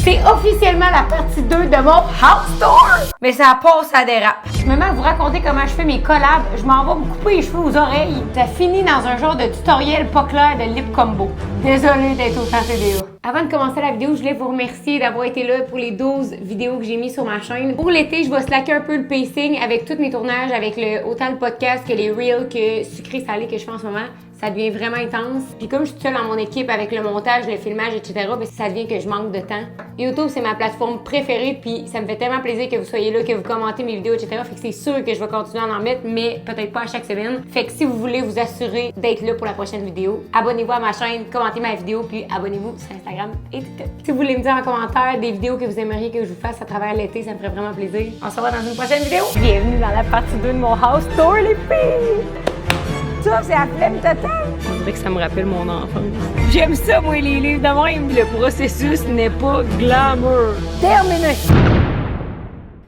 C'est officiellement la partie 2 de mon house tour! Mais ça passe à dérape. Je me mets à vous raconter comment je fais mes collabs. Je m'en vais me couper les cheveux aux oreilles. Ça finit dans un genre de tutoriel pas clair de lip combo. Désolée d'être autant TDA. Avant de commencer la vidéo, je voulais vous remercier d'avoir été là pour les 12 vidéos que j'ai mis sur ma chaîne. Pour l'été, je vais slacker un peu le pacing avec tous mes tournages, avec autant le podcast que les reels que sucré-salé que je fais en ce moment. Ça devient vraiment intense. Puis comme je suis seule dans mon équipe avec le montage, le filmage, etc., ben ça devient que je manque de temps. YouTube, c'est ma plateforme préférée, puis ça me fait tellement plaisir que vous soyez là, que vous commentez mes vidéos, etc. Fait que c'est sûr que je vais continuer à en mettre, mais peut-être pas à chaque semaine. Fait que si vous voulez vous assurer d'être là pour la prochaine vidéo, abonnez-vous à ma chaîne, commentez ma vidéo, puis abonnez-vous sur Instagram et TikTok. Si vous voulez me dire en commentaire des vidéos que vous aimeriez que je vous fasse à travers l'été, ça me ferait vraiment plaisir. On se revoit dans une prochaine vidéo. Bienvenue dans la partie 2 de mon house tour, les filles! Ça, c'est la flemme totale. On dirait que ça me rappelle mon enfance. J'aime ça, moi, les livres de même. Le processus n'est pas glamour. Terminé.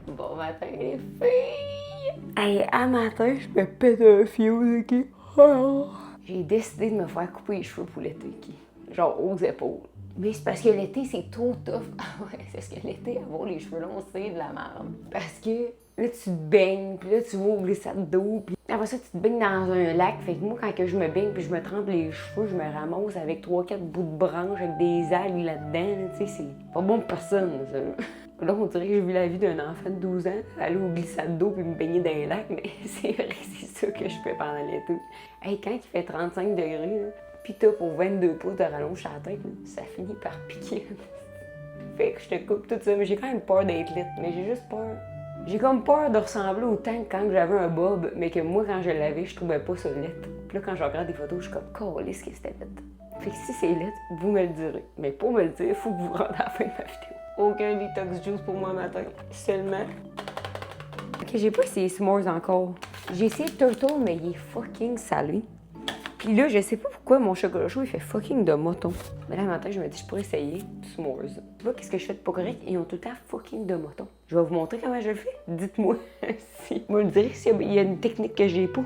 Bon matin, les filles. Hey, à matin, je me pète un fuse, OK? Oh. J'ai décidé de me faire couper les cheveux pour l'été, OK? Genre aux épaules. Mais c'est parce que l'été, c'est trop tough. Ah ouais, c'est parce que l'été, avoir les cheveux longs, c'est de la merde. Parce que là, tu te baignes, puis là, tu vas au glissade d'eau, puis après ça, tu te baignes dans un lac. Fait que moi, quand que je me baigne puis je me trempe les cheveux, je me ramasse avec 3-4 bouts de branches avec des algues là-dedans. Tu sais, c'est pas bon pour personne, ça. Là, on dirait que je vis la vie d'un enfant de 12 ans, aller au glissade d'eau puis me baigner dans un lac, mais c'est vrai que c'est ça que je fais pendant l'été. Hey, quand il fait 35 degrés, là, pis t'as pour 22 pouces de rallonge sur la tête, là, ça finit par piquer. Fait que je te coupe tout ça, mais j'ai quand même peur d'être lit, mais j'ai juste peur. J'ai comme peur de ressembler autant que quand j'avais un bob, mais que moi, quand je l'avais, je trouvais pas ça lit. Puis là, quand je regarde des photos, je suis comme, calisse que c'était lit. Fait que si c'est lit, vous me le direz. Mais pour me le dire, il faut que vous vous rendiez à la fin de ma vidéo. Aucun detox juice pour moi matin. Seulement. Ok, j'ai pas essayé s'mores encore. J'ai essayé turtle, mais il est fucking salé. Puis là, je sais pas pourquoi mon chocolat chaud, il fait fucking de moton. Mais là, le matin, je me dis, je pourrais essayer s'mores. Tu vois, qu'est-ce que je fais de pas correct? Ils ont tout le temps fucking de moton. Je vais vous montrer comment je le fais. Dites-moi si. Vous me le direz s'il y a une technique que j'ai pas.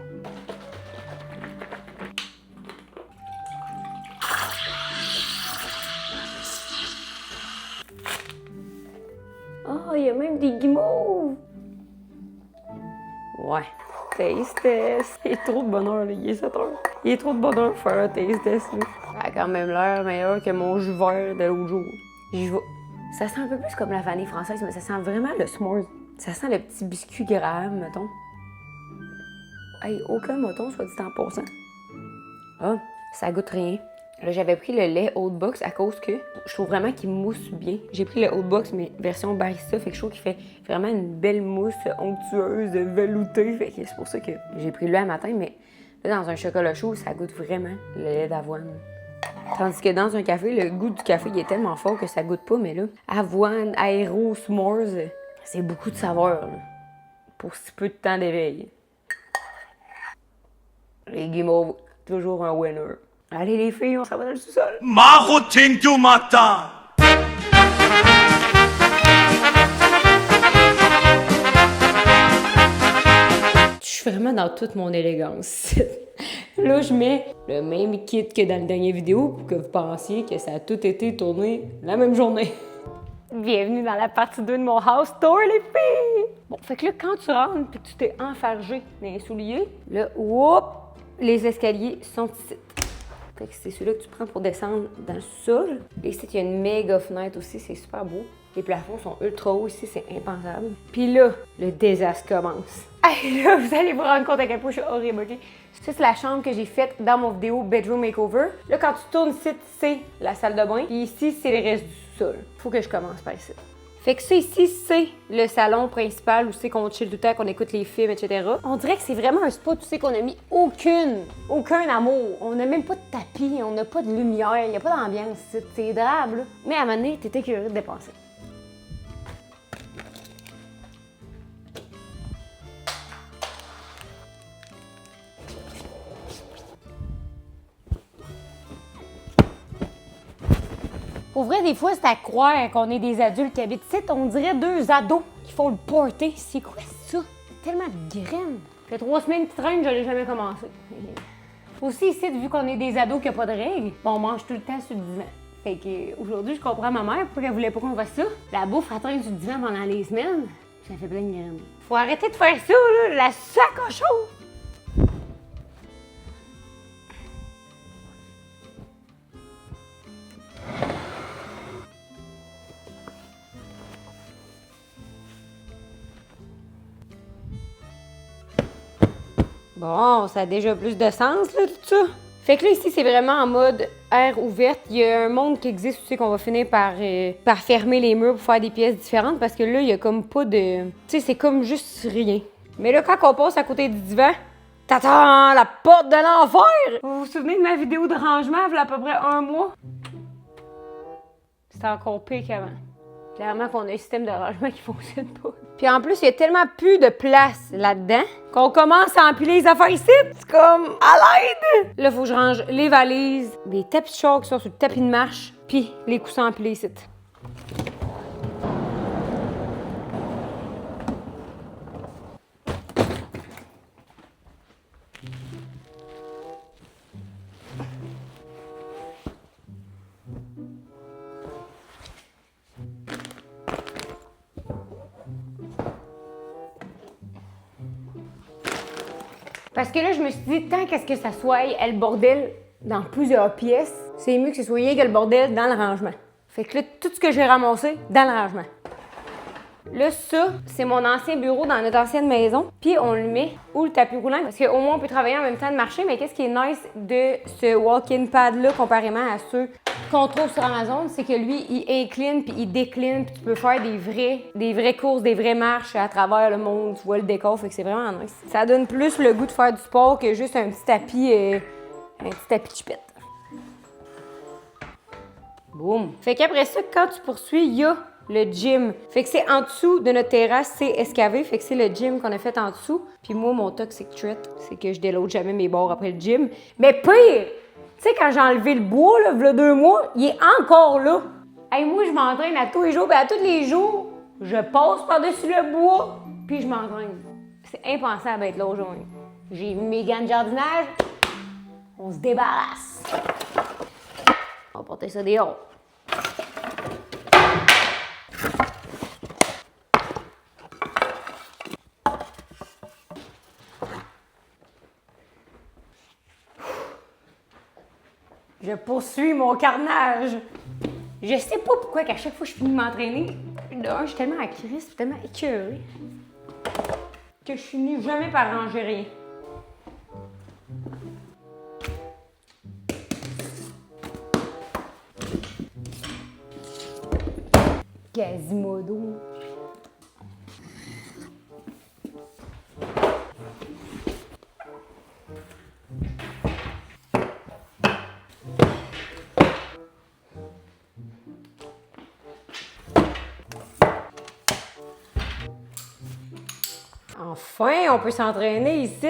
Oh, il y a même des guimauves! Ouais. Taste test. Il est trop de bonheur, là. Il est 7 heures. Il est trop de bonheur pour faire un taste test, là. Ça a quand même l'air meilleur que mon jus vert de l'autre jour. J'y vais. Ça sent un peu plus comme la vanille française, mais ça sent vraiment le s'mores. Ça sent le petit biscuit graham, mettons. Hey, aucun moton, soit dit en passant. Ah, ça goûte rien. Là, j'avais pris le lait Oatbox à cause que je trouve vraiment qu'il mousse bien. J'ai pris le Oatbox, mais version barista, fait que je trouve qu'il fait vraiment une belle mousse onctueuse, veloutée. Fait que c'est pour ça que j'ai pris le lait à matin, mais là, dans un chocolat chaud, ça goûte vraiment le lait d'avoine. Tandis que dans un café, le goût du café, il est tellement fort que ça goûte pas, mais là, avoine, aéro, s'mores, c'est beaucoup de saveur, là, pour si peu de temps d'éveil. Les guimauves, toujours un winner. Allez les filles, on s'en va dans le sous-sol. Marotin du matin. Je suis vraiment dans toute mon élégance. Là, je mets le même kit que dans la dernière vidéo pour que vous pensiez que ça a tout été tourné la même journée. Bienvenue dans la partie 2 de mon house tour, les filles! Bon, fait que là, quand tu rentres et que tu t'es enfargé dans les souliers, là, whoop, les escaliers sont ici. Fait que c'est celui-là que tu prends pour descendre dans le sol. Et ici, il y a une méga fenêtre aussi, c'est super beau. Les plafonds sont ultra hauts ici, c'est impensable. Puis là, le désastre commence. Hey, là, vous allez vous rendre compte à quel point je suis horrible, OK? Ça, c'est la chambre que j'ai faite dans mon vidéo Bedroom Makeover. Là, quand tu tournes ici, c'est la salle de bain. Puis ici, c'est le reste du sol. Faut que je commence par ici. Fait que ça ici, c'est le salon principal où c'est qu'on chill tout le temps, qu'on écoute les films, etc. On dirait que c'est vraiment un spot où c'est qu'on a mis aucun amour. On n'a même pas de tapis, on n'a pas de lumière, il n'y a pas d'ambiance ici. C'est drable, là. Mais à un moment donné, t'étais curieux de dépenser. Pour vrai, des fois, c'est à croire qu'on est des adultes qui habitent ici. On dirait deux ados qui font le party. C'est quoi ça? Tellement de graines. Ça fait 3 semaines qui traînent, je l'ai jamais commencé. Aussi, ici, vu qu'on est des ados qui n'ont pas de règles, on mange tout le temps sur le divan. Fait que aujourd'hui, je comprends ma mère pourquoi elle voulait pas qu'on fasse ça. La bouffe à traîne sur le divan pendant les semaines, ça fait plein de graines. Faut arrêter de faire ça, là, la sac à chaud! Bon, ça a déjà plus de sens, là, tout ça. Fait que là, ici, c'est vraiment en mode air ouverte. Il y a un monde qui existe aussi qu'on va finir par fermer les murs pour faire des pièces différentes parce que là, il y a comme pas de... Tu sais, c'est comme juste rien. Mais là, quand on passe à côté du divan, t'attends la porte de l'enfer! Vous vous souvenez de ma vidéo de rangement, il y a à peu près 1 mois? C'était encore pire qu'avant. Clairement qu'on a un système de rangement qui fonctionne pas. Puis en plus, il y a tellement plus de place là-dedans qu'on commence à empiler les affaires ici. C'est comme à l'aide! Là, faut que je range les valises, les tapis de char qui sont sur le tapis de marche, puis les coussins empilés ici. Parce que là, je me suis dit, tant qu'à ce que ça soit le bordel dans plusieurs pièces, c'est mieux que ce soit que le bordel dans le rangement. Fait que là, tout ce que j'ai ramassé dans le rangement. Là, ça, c'est mon ancien bureau dans notre ancienne maison. Puis on le met où le tapis roulant, parce qu'au moins on peut travailler en même temps de marcher. Mais qu'est-ce qui est nice de ce walk-in pad-là, comparément à ceux qu'on trouve sur Amazon, c'est que lui, il incline puis il décline, puis tu peux faire des vraies courses, des vraies marches à travers le monde. Tu vois le décor, fait que c'est vraiment nice. Ça donne plus le goût de faire du sport que juste un petit tapis de chipette. Boum! Fait qu'après ça, quand tu poursuis, il y a le gym. Fait que c'est en dessous de notre terrasse, c'est escavé. Fait que c'est le gym qu'on a fait en dessous. Puis moi, mon toxic trait, c'est que je déload jamais mes bords après le gym. Mais pire! Tu sais, quand j'ai enlevé le bois, là, il y a 2 mois, il est encore là. Hey, moi, je m'entraîne à tous les jours. À tous les jours, je passe par-dessus le bois, puis je m'entraîne. C'est impensable d'être là aujourd'hui. J'ai mis mes gants de jardinage. On se débarrasse. On va porter ça dehors. Je poursuis mon carnage. Je sais pas pourquoi qu'à chaque fois que je finis de m'entraîner, je suis tellement à crise, tellement écœurée, que je finis jamais par ranger rien. Quasimodo. Enfin, on peut s'entraîner ici.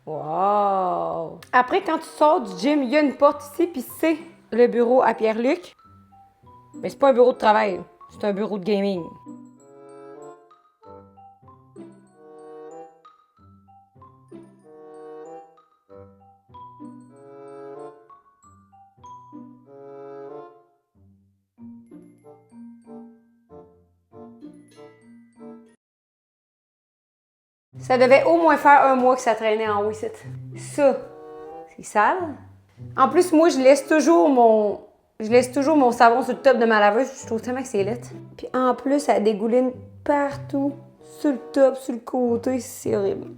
Wow! Après, quand tu sors du gym, il y a une porte ici, puis c'est le bureau à Pierre-Luc. Mais c'est pas un bureau de travail, c'est un bureau de gaming. Ça devait au moins faire 1 mois que ça traînait en haut ici. Ça, c'est sale. En plus, moi, je laisse toujours mon savon sur le top de ma laveuse. Je trouve tellement que c'est laid. Puis en plus, ça dégouline partout. Sur le top, sur le côté. C'est horrible.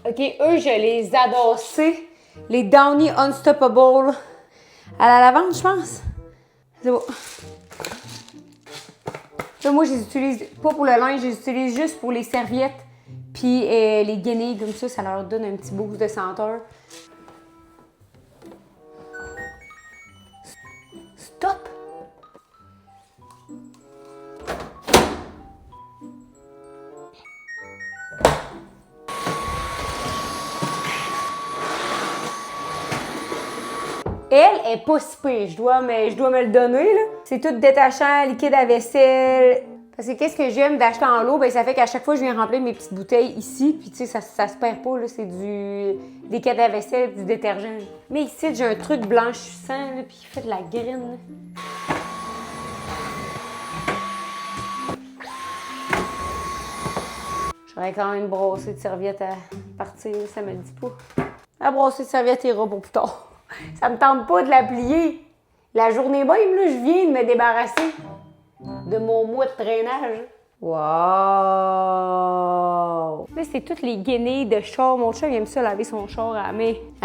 OK, eux, je les adore. C'est les Downy Unstoppable à la lavande, je pense. C'est beau. Là, moi, je les utilise pas pour le linge, je les utilise juste pour les serviettes. Puis les guenilles, comme ça leur donne un petit boost de senteur. Stop! Elle est pas si pire, je dois me le donner, là. C'est tout détachant, liquide à vaisselle. Parce que qu'est-ce que j'aime d'acheter en lot, ben ça fait qu'à chaque fois je viens remplir mes petites bouteilles ici, puis tu sais, ça se perd pas, là, c'est des cadres à vaisselle, du détergent. Mais ici, j'ai un truc blanchissant, là, puis il fait de la graine. Là. J'aurais quand même une brossée de serviettes à partir, ça me le dit pas. La brossée de serviettes ira pour plus tard. Ça me tente pas de la plier. La journée même, là, je viens de me débarrasser de mon mois de traînage. Wow! Là, c'est toutes les guenilles de char. Mon chat, il aime ça laver son char à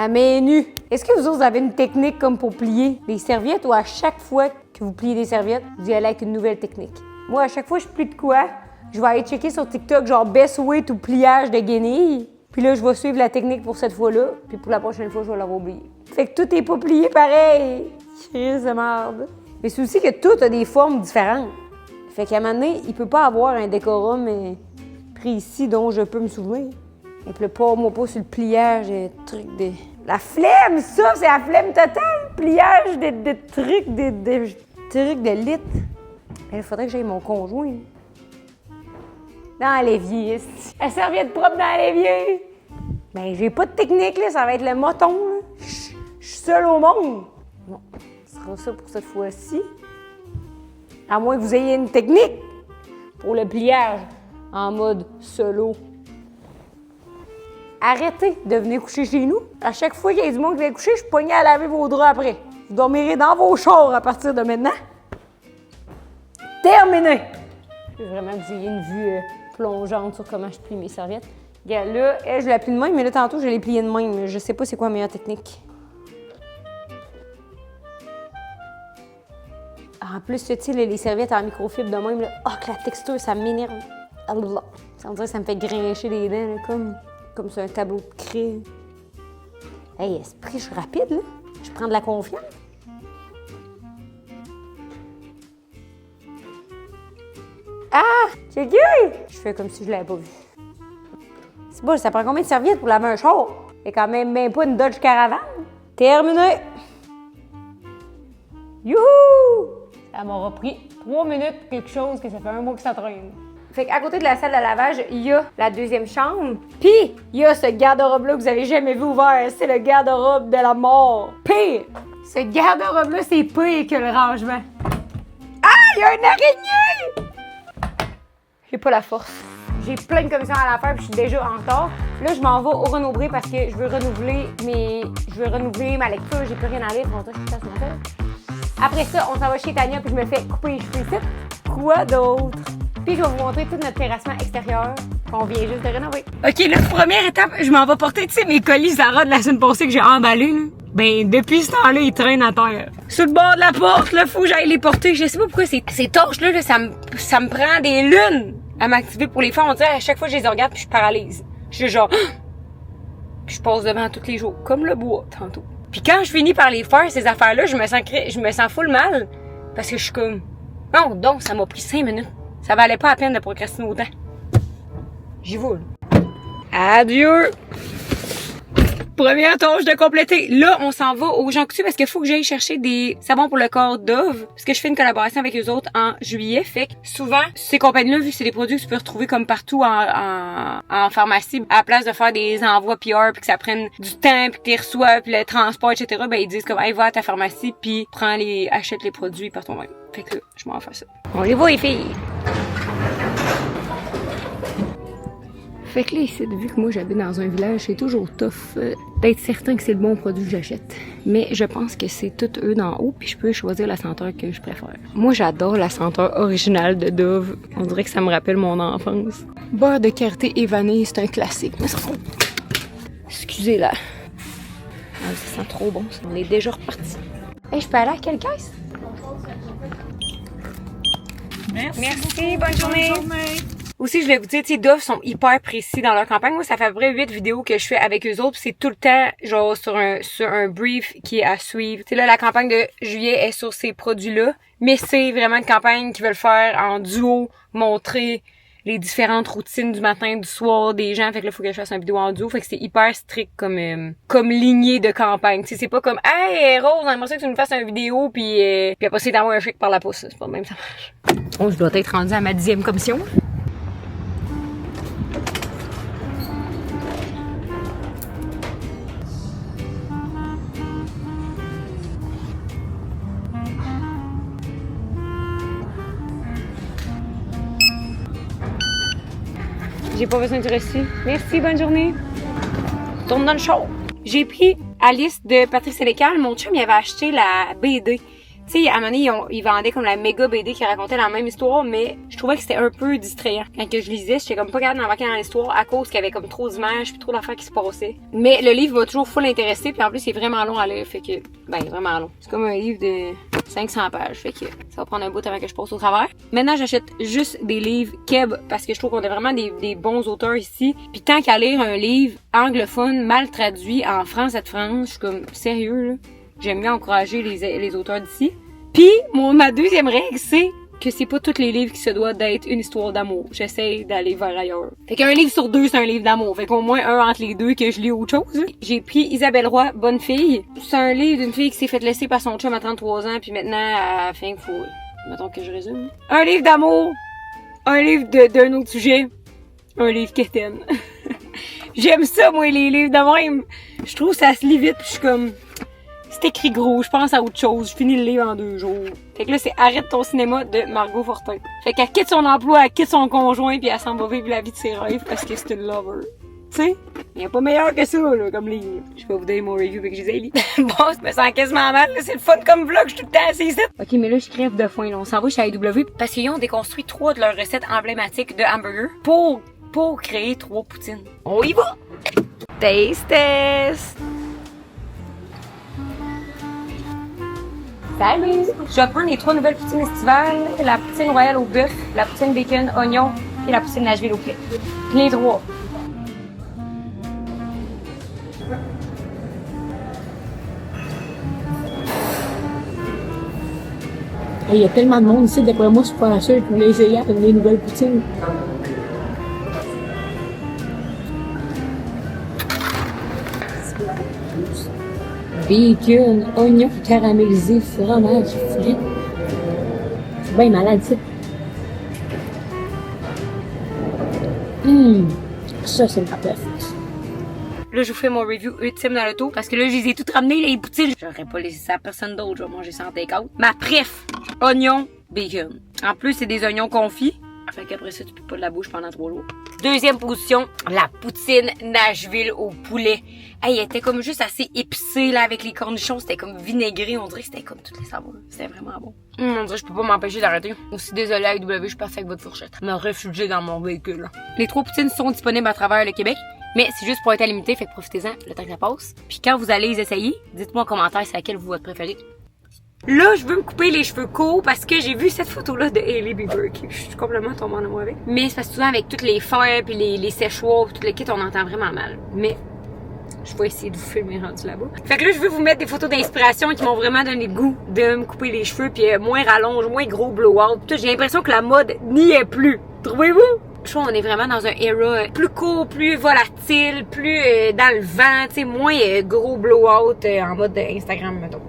main nue. Est-ce que vous autres avez une technique comme pour plier les serviettes ou à chaque fois que vous pliez des serviettes, vous y allez avec une nouvelle technique? Moi, à chaque fois que je plie de quoi, je vais aller checker sur TikTok genre best way to pliage de guenilles. Puis là, je vais suivre la technique pour cette fois-là. Puis pour la prochaine fois, je vais l'avoir oublié. Fait que tout est pas plié pareil. Crise de merde. Mais c'est aussi que tout a des formes différentes. Fait qu'à un moment donné, il peut pas avoir un décorum précis dont je peux me souvenir. Et puis le pas-moi pas sur le pliage et truc de... La flemme, ça, c'est la flemme totale. Pliage de trucs, de trucs de litre. Mais il faudrait que j'aille mon conjoint. Dans l'évier. La serviette propre dans l'évier. Ben, j'ai pas de technique, là. Ça va être le moton, là. Je suis seule au monde. Bon, ce sera ça pour cette fois-ci. À moins que vous ayez une technique pour le pliage en mode solo. Arrêtez de venir coucher chez nous. À chaque fois qu'il y a du monde qui vient coucher, je suis pognée à laver vos draps après. Vous dormirez dans vos chars à partir de maintenant. Terminé! Je veux vraiment que vous ayez une vue plongeante sur comment je plie mes serviettes. Regarde, là, je la plie de même, mais là, tantôt, je l'ai pliée de même. Je sais pas c'est quoi la meilleure technique. En plus, tu sais, les serviettes en microfibre de même, là, que la texture, ça m'énerve. Ça me dirait que ça me fait grincher les dents, là, comme sur un tableau de craie. Hey, esprit, je suis rapide, là. Je prends de la confiance. Ah! J'ai gué! Je fais comme si je l'avais pas vu. C'est bon, ça prend combien de serviettes pour laver un char? C'est quand même pas une Dodge Caravan. Terminé! Youhou! Ça m'aura pris 3 minutes quelque chose que ça fait un mois que ça traîne. Fait qu'à côté de la salle de lavage, il y a la deuxième chambre. Puis, il y a ce garde-robe-là que vous avez jamais vu ouvert. C'est le garde-robe de la mort. Pire! Ce garde-robe-là, c'est pire que le rangement. Ah! Il y a une araignée! J'ai pas la force. J'ai plein de commissions à la faire puis je suis déjà en retard. Là, je m'en vais au Renaud-Bré parce que je veux renouveler ma lecture. J'ai plus rien à lire. Pour ça, je suis ce matin. Après ça, on s'en va chez Tania puis je me fais couper les cheveux ici. Quoi d'autre? Puis je vais vous montrer tout notre terrassement extérieur qu'on vient juste de rénover. OK, là, première étape, je m'en vais porter, tu sais, mes colis Zara de la semaine passée que j'ai emballés, là. Ben, depuis ce temps-là, ils traînent à terre. Sur le bord de la porte, là, faut que j'aille les porter. Je sais pas pourquoi ces torches-là, ça me prend des lunes à m'activer pour les faire. On dirait à chaque fois que je les regarde puis je paralyse. Je suis genre... Puis je passe devant tous les jours, comme le bois, tantôt. Puis quand je finis par les faire, ces affaires-là, je me sens full mal. Parce que je suis comme... Non, donc, ça m'a pris 5 minutes. Ça valait pas la peine de procrastiner autant. J'y vais, là. Adieu! Première tâche de compléter. Là, on s'en va au Jean Coutu parce qu'il faut que j'aille chercher des savons pour le corps Dove. Parce que je fais une collaboration avec eux autres en juillet. Fait que souvent, ces compagnies-là, vu que c'est des produits que tu peux retrouver comme partout en pharmacie, à la place de faire des envois PR puis que ça prenne du temps puis que tu les reçois puis le transport, etc., ben ils disent comme, hey, va à ta pharmacie puis achète les produits par toi-même. Fait que là, je m'en fais ça. On les voit, les filles! Fait que là, ici, vu que moi j'habite dans un village, c'est toujours tough d'être certain que c'est le bon produit que j'achète. Mais je pense que c'est tout eux d'en haut, puis je peux choisir la senteur que je préfère. Moi, j'adore la senteur originale de Dove. On dirait que ça me rappelle mon enfance. Beurre de karité et vanille, c'est un classique. Mais ça... Excusez-la. Ah, ça sent trop bon, ça. On est déjà reparti. Hey, je peux aller à quelle caisse? Merci, bonne journée. Aussi, je voulais vous dire, tu sais, Dove sont hyper précis dans leur campagne. Moi, ça fait à peu près 8 vidéos que je fais avec eux autres. C'est tout le temps, genre, sur un brief qui est à suivre. Tu sais, là, la campagne de juillet est sur ces produits-là. Mais c'est vraiment une campagne qu'ils veulent faire en duo, montrer les différentes routines du matin, du soir des gens. Fait que là, faut que je fasse une vidéo en duo. Fait que c'est hyper strict comme lignée de campagne. T'sais, c'est pas comme, hey, Rose, j'aimerais ça que tu me fasses une vidéo puis après c'est d'avoir un chèque par la pouce. C'est pas le même, ça marche. Oh, je dois être rendue à ma 10e commission. J'ai pas besoin de reçu. Merci, bonne journée. Tourne dans le show. J'ai pris Alice de Patrick Sénécal. Mon chum, il avait acheté la BD. Tu sais, à un moment donné, ils vendaient comme la méga BD qui racontait la même histoire, mais je trouvais que c'était un peu distrayant. Quand que je lisais, j'étais comme pas capable d'embarquer dans l'histoire à cause qu'il y avait comme trop d'images puis trop d'affaires qui se passaient. Mais le livre m'a toujours full intéressé, puis en plus, il est vraiment long à lire, fait que, vraiment long. C'est comme un livre de 500 pages, fait que ça va prendre un bout avant que je passe au travers. Maintenant, j'achète juste des livres Keb, parce que je trouve qu'on a vraiment des bons auteurs ici. Puis tant qu'à lire un livre anglophone, mal traduit en France de France, je suis comme, sérieux, là? J'aime bien encourager les auteurs d'ici. Puis, ma deuxième règle, c'est que c'est pas tous les livres qui se doivent d'être une histoire d'amour. J'essaie d'aller vers ailleurs. Fait qu'un livre sur deux, c'est un livre d'amour. Fait qu'au moins un entre les deux que je lis autre chose. J'ai pris Isabelle Roy, Bonne fille. C'est un livre d'une fille qui s'est fait laisser par son chum à 33 ans, puis maintenant, à la fin, faut... Mettons que je résume. Un livre d'amour. Un livre d'un autre sujet. Un livre quétaine. J'aime ça, moi, les livres de même. Je trouve que ça se lit vite, puis je suis comme... C'est écrit gros, je pense à autre chose, je finis le livre en 2 jours. Fait que là, c'est Arrête ton cinéma de Margot Fortin. Fait qu'elle quitte son emploi, elle quitte son conjoint, puis elle s'en va vivre la vie de ses rêves parce que c'est une lover. Tu sais? Y a pas meilleur que ça, là, comme livre. Je vais vous donner mon review avec Gisèle. Bon, ça me sent quasiment mal, là, c'est le fun comme vlog, je suis tout le temps assise. Ok, mais là, je crève de faim, là. On s'en va chez AEW parce qu'ils ont déconstruit 3 de leurs recettes emblématiques de hamburger pour créer 3 poutines. On y va! Taste test! Salut! Je vais prendre les 3 nouvelles poutines estivales, la poutine royale au bœuf, la poutine bacon, oignon et la poutine Nashville au poulet. Les 3. Il y a tellement de monde ici, d'après moi, je suis pas sûre pour les essayer avec les nouvelles poutines. Bacon, oignon caramélisé, fromage frit. C'est bien malade, ça. Ça, c'est ma préférence. Là, je vous fais mon review ultime dans l'auto parce que là, je les ai toutes ramenées, les poutines. J'aurais pas laissé ça à personne d'autre, je vais manger ça en take-out. Ma préf, oignon, bacon. En plus, c'est des oignons confits. Fait qu'après ça, tu peux pas de la bouche pendant 3 jours. Deuxième position, la poutine Nashville au poulet. Hey, elle était comme juste assez épicée, là, avec les cornichons. C'était comme vinaigré. On dirait que c'était comme toutes les saveurs. C'était vraiment bon. On dirait que je peux pas m'empêcher d'arrêter. Aussi désolée, AEW, je suis partie avec votre fourchette. Me réfugier dans mon véhicule. Les 3 poutines sont disponibles à travers le Québec. Mais c'est juste pour être limité, fait que profitez-en le temps que ça passe. Puis quand vous allez les essayer, dites-moi en commentaire c'est laquelle vous votre préférée. Là, je veux me couper les cheveux courts parce que j'ai vu cette photo-là de Hailey Bieber qui je suis complètement tombée en amour avec. Mais c'est parce que souvent avec toutes les fers puis les séchoirs puis tout le kit, on entend vraiment mal. Mais je vais essayer de vous filmer rendu là-bas. Fait que là, je veux vous mettre des photos d'inspiration qui m'ont vraiment donné le goût de me couper les cheveux puis moins rallonge, moins gros blowout. J'ai l'impression que la mode n'y est plus. Trouvez-vous? Je trouve qu'on est vraiment dans un era plus court, plus volatile, plus dans le vent, tu sais, moins gros blowout en mode Instagram, mettons.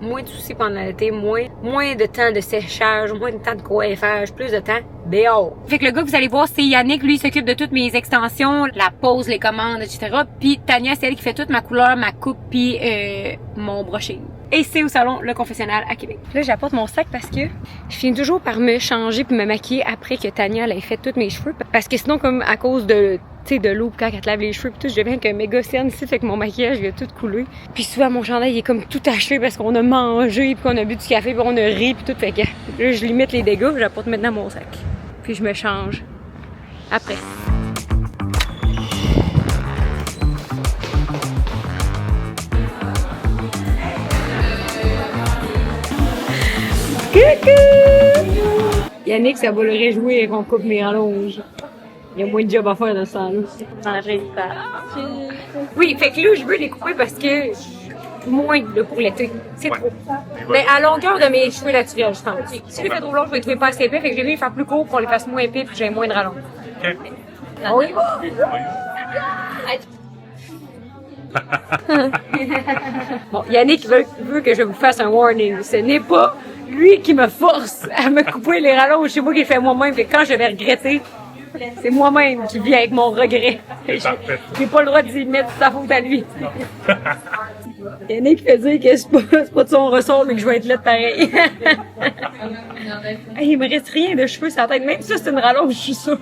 Moins de soucis pendant l'été, moins de temps de séchage, moins de temps de coiffage, plus de temps dehors. Fait que le gars que vous allez voir, c'est Yannick. Lui, il s'occupe de toutes mes extensions, la pose, les commandes, etc. Puis Tania, c'est elle qui fait toute ma couleur, ma coupe, puis mon brushing. Et c'est au salon Le Confessionnal à Québec. Là, j'apporte mon sac parce que je finis toujours par me changer puis me maquiller après que Tania elle ait fait tous mes cheveux. Parce que sinon, comme à cause de l'eau quand elle te lave les cheveux pis tout, je deviens avec un méga cerne ici, fait que mon maquillage il a tout coulé. Puis souvent mon chandail il est comme tout taché parce qu'on a mangé puis qu'on a bu du café puis on a ri puis tout, fait que là je limite les dégâts, j'apporte maintenant mon sac. Puis je me change après. Coucou! Yannick, ça va le réjouir qu'on coupe mes rallonges. Il y a moins de job à faire dans ce temps-là. Oui, fait que là, je veux les couper parce que moins là, pour l'été. C'est trop. Mais à longueur de mes cheveux naturels, je pense. Si je les fais trop long, je vais les trouver pas assez épais, fait que je vais les faire plus court pour les faire moins épais puis j'ai moins de rallonge. OK. Oui. Bon, Yannick veut que je vous fasse un warning. Ce n'est pas lui qui me force à me couper les rallonges. C'est moi qui le fais moi-même. Et quand je vais regretter, c'est moi-même qui viens avec mon regret. J'ai pas le droit de mettre sa faute à lui. Yannick fait dire que c'est pas de son ressort, mais que je vais être là de pareil. Hey, il me reste rien de cheveux sur la tête. Même ça, c'est une rallonge, je suis sûre.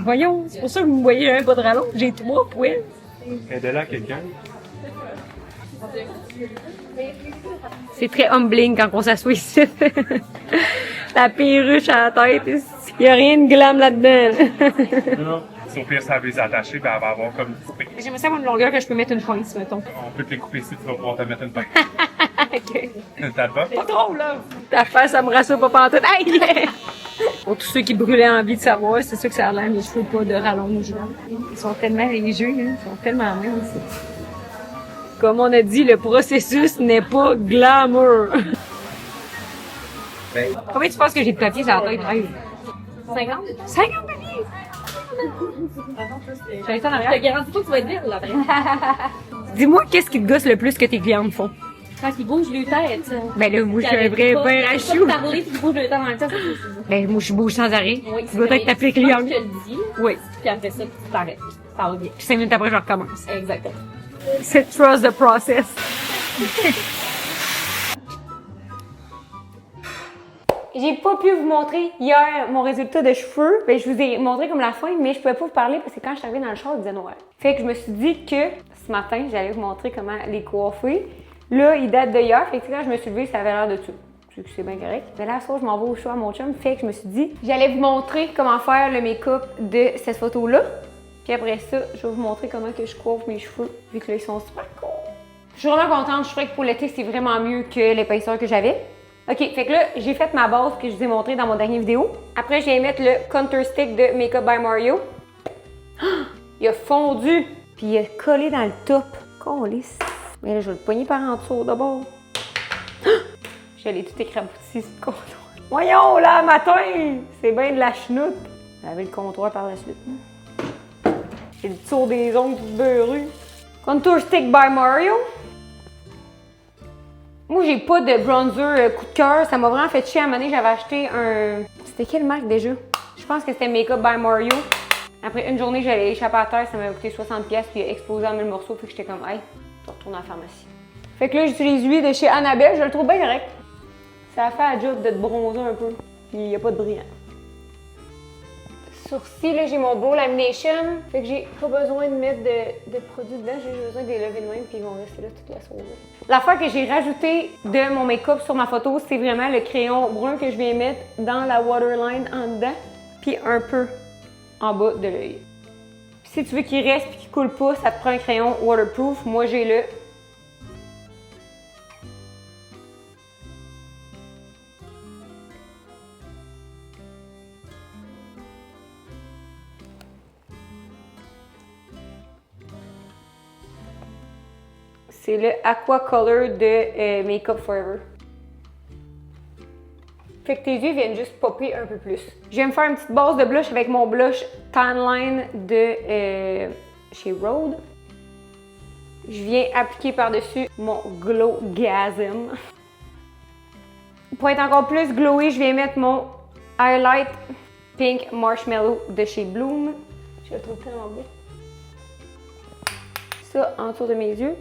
Voyons, c'est pour ça que vous me voyez un pas de rallonge. J'ai 3 poils. Aide-la à quelqu'un. C'est très humbling quand on s'assoit ici. La perruche à la tête, il n'y a rien de glam là-dedans. Non. Si au pire, ça va les attacher, ben elle va avoir comme coupé. J'aimerais savoir une longueur que je peux mettre une pointe, mettons. On peut te les couper ici, tu vas pouvoir te mettre une pointe. OK. T'as pas? Pas trop, là. Ta face, ça me rassure pas pantoute. Aïe! Pour tous ceux qui brûlaient envie de savoir, c'est ça que ça a l'air, mes cheveux pas de rallonge. Ils sont tellement légers, hein. Ils sont tellement minces. Comme on a dit, le processus n'est pas glamour. Combien tu penses que j'ai de papier sur la tête, Rêve? 50? 50 papiers? Je te garantis pas que tu vas être belle, là, après. Dis-moi, qu'est-ce qui te gosse le plus que tes clientes font? Quand ils bougent les têtes. Ben là, moi, je suis un vrai ben à chou. Parler puis ils bougent les têtes en même temps, Ben, moi, je bouge sans arrêt. oui, Tu dois être ta cliente. Je te le dis. Oui. Puis après ça, tu t'arrêtes. Ça va bien. Puis 5 minutes après, je recommence. Exactement. C'est trust the process. J'ai pas pu vous montrer hier mon résultat de cheveux. Ben, je vous ai montré comme la fin, mais je pouvais pas vous parler parce que quand je suis arrivée dans le char, il faisait noir. Fait que je me suis dit que ce matin, j'allais vous montrer comment les coiffer. Là, il date de hier. Fait que quand je me suis levée, ça avait l'air de tout. C'est bien correct. Mais là, ce soir, je m'en vais au show à mon chum. Fait que je me suis dit, j'allais vous montrer comment faire le make-up de cette photo-là. Puis après ça, je vais vous montrer comment que je coiffe mes cheveux, vu que là, ils sont super courts. Je suis vraiment contente. Je trouvais que pour l'été, c'est vraiment mieux que l'épaisseur que j'avais. OK, fait que là, j'ai fait ma base que je vous ai montré dans mon dernier vidéo. Après, je viens mettre le Contour Stick de Makeup by Mario. Il a fondu, puis il a collé dans le top. Câlisse. Mais là, je vais le poigner par en dessous d'abord. Je l'ai tout écrabouti, ce contour. Voyons, là, matin! C'est bien de la chenoute. J'avais le comptoir par la suite. J'ai le tour des ongles tout beurru. Contour Stick by Mario. Moi, j'ai pas de bronzer coup de cœur. Ça m'a vraiment fait chier à un moment donné. J'avais acheté un... C'était quelle marque déjà? Je pense que c'était Makeup by Mario. Après une journée, j'allais échapper à terre. Ça m'a coûté 60$, puis il a explosé en 1000 morceaux. Fait que j'étais comme, hey, je vais retourner à la pharmacie. Fait que là, j'utilise lui de chez Annabelle. Je le trouve bien correct. Ça fait la job de te bronzer un peu. Puis il n'y a pas de brillant. Sourcils, là, j'ai mon Brow Lamination. Fait que j'ai pas besoin de mettre de produits dedans. J'ai juste besoin de les lever de même, puis ils vont rester là toute la soirée. L'affaire que j'ai rajouté de mon make-up sur ma photo, c'est vraiment le crayon brun que je viens mettre dans la waterline en dedans, puis un peu en bas de l'œil. Si tu veux qu'il reste et qu'il coule pas, ça te prend un crayon waterproof. Moi, j'ai le... C'est le Aqua Color de Makeup Forever. Fait que tes yeux viennent juste popper un peu plus. Je vais me faire une petite base de blush avec mon blush Tan Line de chez Rhode. Je viens appliquer par-dessus mon Glow Gasm. Pour être encore plus glowy, je viens mettre mon Highlight Pink Marshmallow de chez Bloom. Je le trouve tellement beau. Ça en dessous de mes yeux.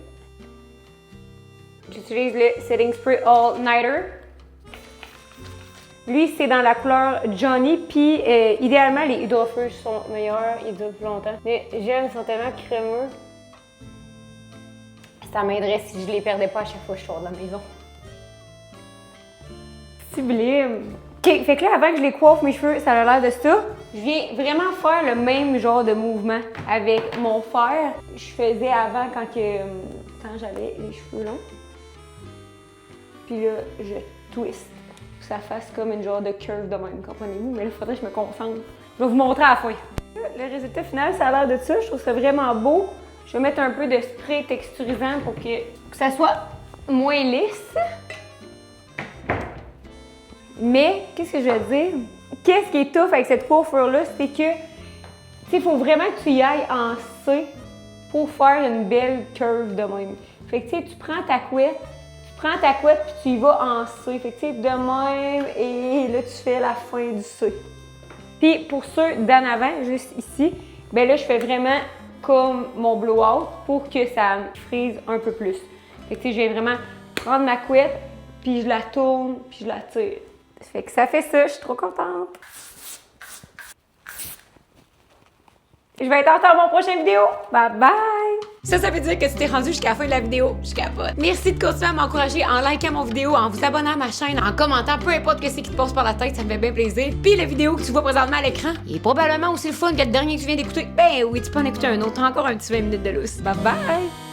J'utilise le Setting Spray All Nighter. Lui, c'est dans la couleur Johnny, puis idéalement, les hydrofuges sont meilleurs, ils durent plus longtemps. Mais j'aime, ils sont tellement crémeux. Ça m'aiderait si je les perdais pas à chaque fois que je sors de la maison. Sublime! Ok, fait que là, avant que je les coiffe mes cheveux, ça a l'air de ça. Je viens vraiment faire le même genre de mouvement avec mon fer. Je faisais avant quand j'avais les cheveux longs. Puis là, je twist. Que ça fasse comme une genre de curve de même, comprenez-vous? Mais là, il faudrait que je me concentre. Je vais vous montrer à la fin. Le résultat final, ça a l'air de ça. Je trouve ça vraiment beau. Je vais mettre un peu de spray texturisant pour que que ça soit moins lisse. Mais, qu'est-ce que je veux dire? Qu'est-ce qui est tough avec cette coiffure-là, c'est que, tu sais, il faut vraiment que tu y ailles en C pour faire une belle curve de même. Fait que, tu sais, tu prends ta couette puis tu y vas en C. Fait que, tu sais, de même, et là, tu fais la fin du C. Puis, pour ceux d'en avant, juste ici, ben là, je fais vraiment comme mon blowout pour que ça me frise un peu plus. Fait que, tu sais, je vais vraiment prendre ma couette, puis je la tourne, puis je la tire. Fait que ça fait ça, je suis trop contente. Je vais être en retard à mon prochain vidéo. Bye bye! Ça veut dire que tu t'es rendu jusqu'à la fin de la vidéo. Je capote. Merci de continuer à m'encourager en likant mon vidéo, en vous abonnant à ma chaîne, en commentant, peu importe ce qui te passe par la tête, ça me fait bien plaisir. Puis la vidéo que tu vois présentement à l'écran est probablement aussi le fun que le dernier que tu viens d'écouter. Ben oui, tu peux en écouter un autre, encore un petit 20 minutes de lousse. Bye bye!